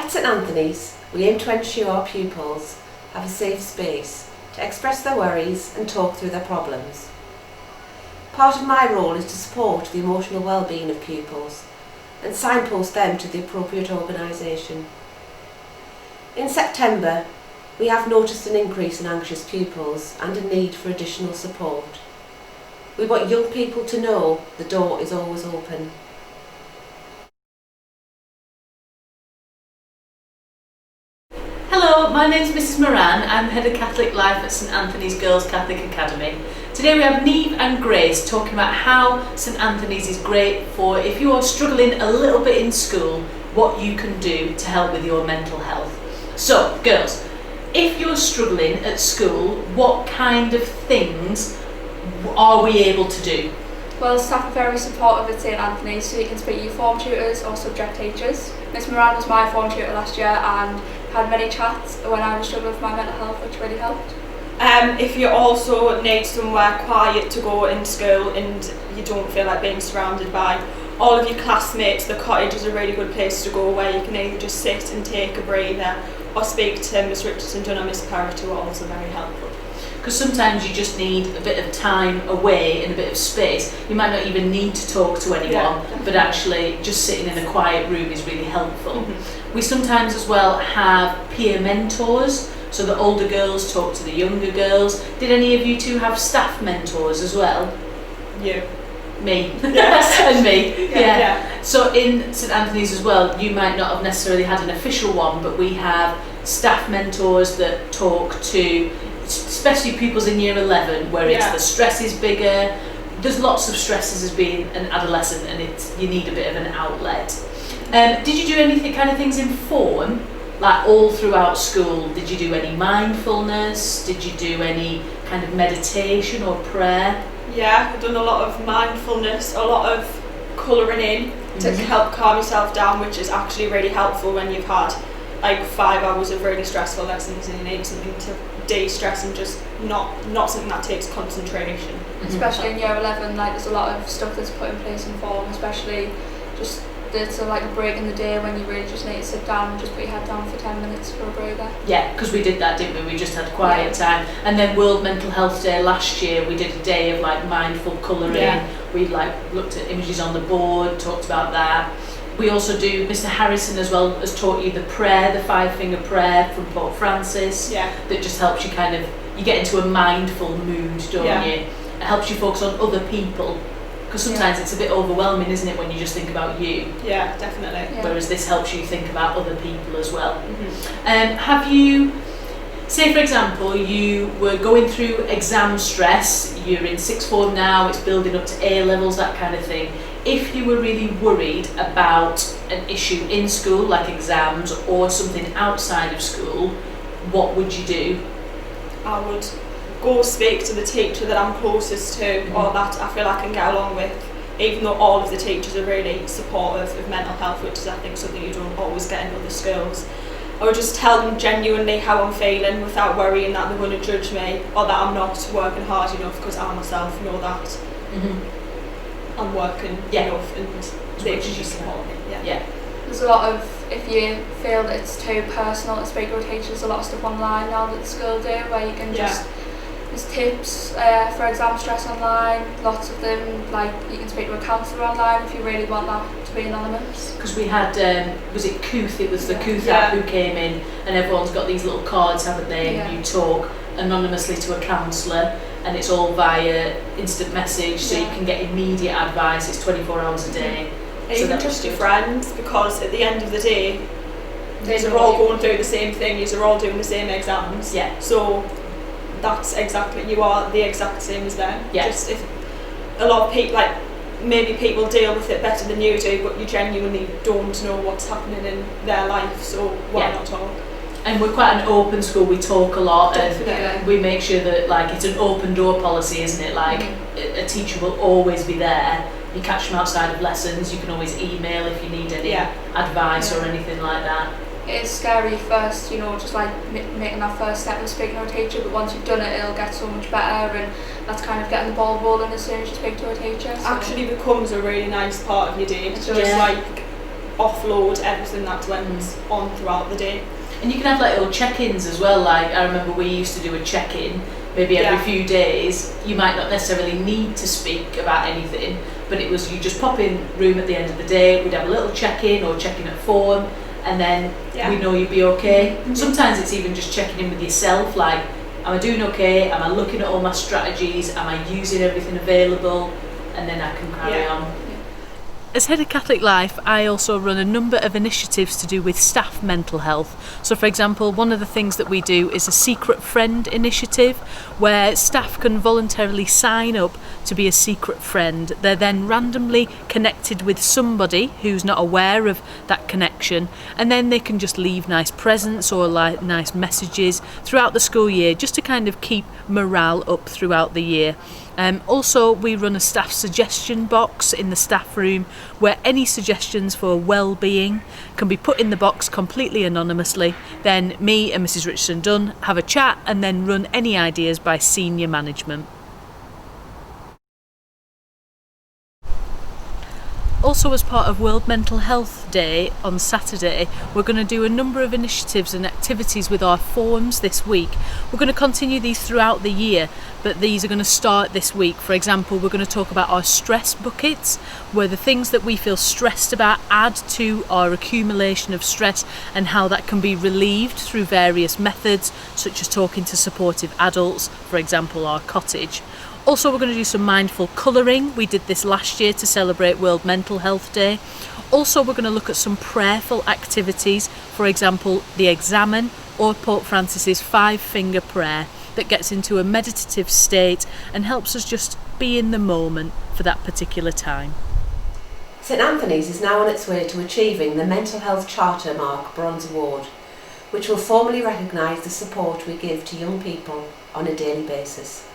At St Anthony's, we aim to ensure our pupils have a safe space to express their worries and talk through their problems. Part of my role is to support the emotional well-being of pupils and signpost them to the appropriate organisation. In September, we have noticed an increase in anxious pupils and a need for additional support. We want young people to know the door is always open. Hello, my name is Mrs Moran. I'm Head of Catholic Life at St Anthony's Girls Catholic Academy. Today we have Neve and Grace talking about how St Anthony's is great for if you are struggling a little bit in school, what you can do to help with your mental health. So, girls, if you're struggling at school, what kind of things are we able to do? Well, staff are very supportive at St Anthony's, so you can speak to your form tutors or subject teachers. Miss Moran was my form tutor last year and had many chats when I was struggling with my mental health, which really helped. If you also need somewhere quiet to go in school and you don't feel like being surrounded by all of your classmates, the cottage is a really good place to go where you can either just sit and take a breather or speak to Miss Richardson Dunn or Miss Parrott, who are also very helpful. Because sometimes you just need a bit of time away and a bit of space. You might not even need to talk to anyone, but actually just sitting in a quiet room is really helpful. Mm-hmm. We sometimes as well have peer mentors, so the older girls talk to the younger girls. Did any of you two have staff mentors as well? You. Me. Yes. And me. Yeah. So in St Anthony's as well, you might not have necessarily had an official one, but we have staff mentors that talk to especially pupils in year 11 where it's the stress is bigger. There's lots of stresses as being an adolescent and you need a bit of an outlet. Did you do anything kind of things in form, like all throughout school? Did you do any mindfulness? Did you do any kind of meditation or prayer? Yeah, I've done a lot of mindfulness, a lot of colouring in to help calm yourself down, which is actually really helpful when you've had like 5 hours of really stressful lessons and you need something to de-stress and just not something that takes concentration. Especially in year 11, like there's a lot of stuff that's put in place in form, especially just there's like a break in the day when you really just need to sit down and just put your head down for 10 minutes for a breather. Yeah, because we did that, didn't we? We just had quiet time. And then World Mental Health Day last year, we did a day of like mindful colouring. Yeah. We like looked at images on the board, talked about that. We also do, Mr Harrison as well has taught you the prayer, the 5-finger prayer from Pope Francis. Yeah. That just helps you you get into a mindful mood, don't you? It helps you focus on other people. Because sometimes it's a bit overwhelming, isn't it, when you just think about you? Yeah, definitely. Yeah. Whereas this helps you think about other people as well. Mm-hmm. Have you, say for example, you were going through exam stress, you're in sixth form now, it's building up to A levels, that kind of thing. If you were really worried about an issue in school, like exams, or something outside of school, what would you do? I would go speak to the teacher that I'm closest to or that I feel I can get along with, even though all of the teachers are really supportive of mental health, which is I think something you don't always get in other schools. I would just tell them genuinely how I'm feeling without worrying that they're going to judge me or that I'm not working hard enough, because I myself know that I'm working enough and they actually support me. Yeah. There's a lot of, if you feel that it's too personal to speak with teachers, there's a lot of stuff online now that the school do where you can just, there's tips for exam stress online, lots of them, like you can speak to a counsellor online if you really want that to be anonymous. Because we had, was it Couth? It was the Couth app who came in and everyone's got these little cards, haven't they? And you talk anonymously to a counsellor and it's all via instant message, so you can get immediate advice. It's 24 hours a day. Even just your friends, because at the end of the day, you're all going through the same thing, you're all doing the same exams. Yeah. So that's exactly, you are the exact same as them. Yeah. Just if a lot of people, like maybe people deal with it better than you do, but you genuinely don't know what's happening in their life, so why not talk? And we're quite an open school, we talk a lot. Definitely. And we make sure that like it's an open door policy, isn't it? Like a teacher will always be there. You catch them outside of lessons, you can always email if you need any advice or anything like that. It's scary first, just like making that first step of speaking to a teacher, but once you've done it, it'll get so much better, and that's kind of getting the ball rolling as soon as you speak to a teacher. So. Actually becomes a really nice part of your day. It's just like offload everything that went on throughout the day. And you can have like little check-ins as well. Like I remember we used to do a check-in maybe every few days. You might not necessarily need to speak about anything, but it was you just pop in room at the end of the day, we'd have a little check-in or check-in at phone, and then we know you'd be okay. Sometimes it's even just checking in with yourself, like, am I doing okay? Am I looking at all my strategies? Am I using everything available? And then I can carry on. As Head of Catholic Life, I also run a number of initiatives to do with staff mental health. So for example, one of the things that we do is a secret friend initiative where staff can voluntarily sign up to be a secret friend. They're then randomly connected with somebody who's not aware of that connection, and then they can just leave nice presents or like nice messages throughout the school year just to kind of keep morale up throughout the year. Also, we run a staff suggestion box in the staff room where any suggestions for well-being can be put in the box completely anonymously. Then me and Mrs. Richardson Dunn have a chat and then run any ideas by senior management. Also, as part of World Mental Health Day on Saturday, we're going to do a number of initiatives and activities with our forums this week. We're going to continue these throughout the year, but these are going to start this week. For example, we're going to talk about our stress buckets, where the things that we feel stressed about add to our accumulation of stress and how that can be relieved through various methods, such as talking to supportive adults, for example, our cottage. Also, we're going to do some mindful colouring. We did this last year to celebrate World Mental Health Day. Also, we're going to look at some prayerful activities, for example, the Examen or Pope Francis's 5-finger prayer that gets into a meditative state and helps us just be in the moment for that particular time. St Anthony's is now on its way to achieving the Mental Health Charter Mark Bronze Award, which will formally recognise the support we give to young people on a daily basis.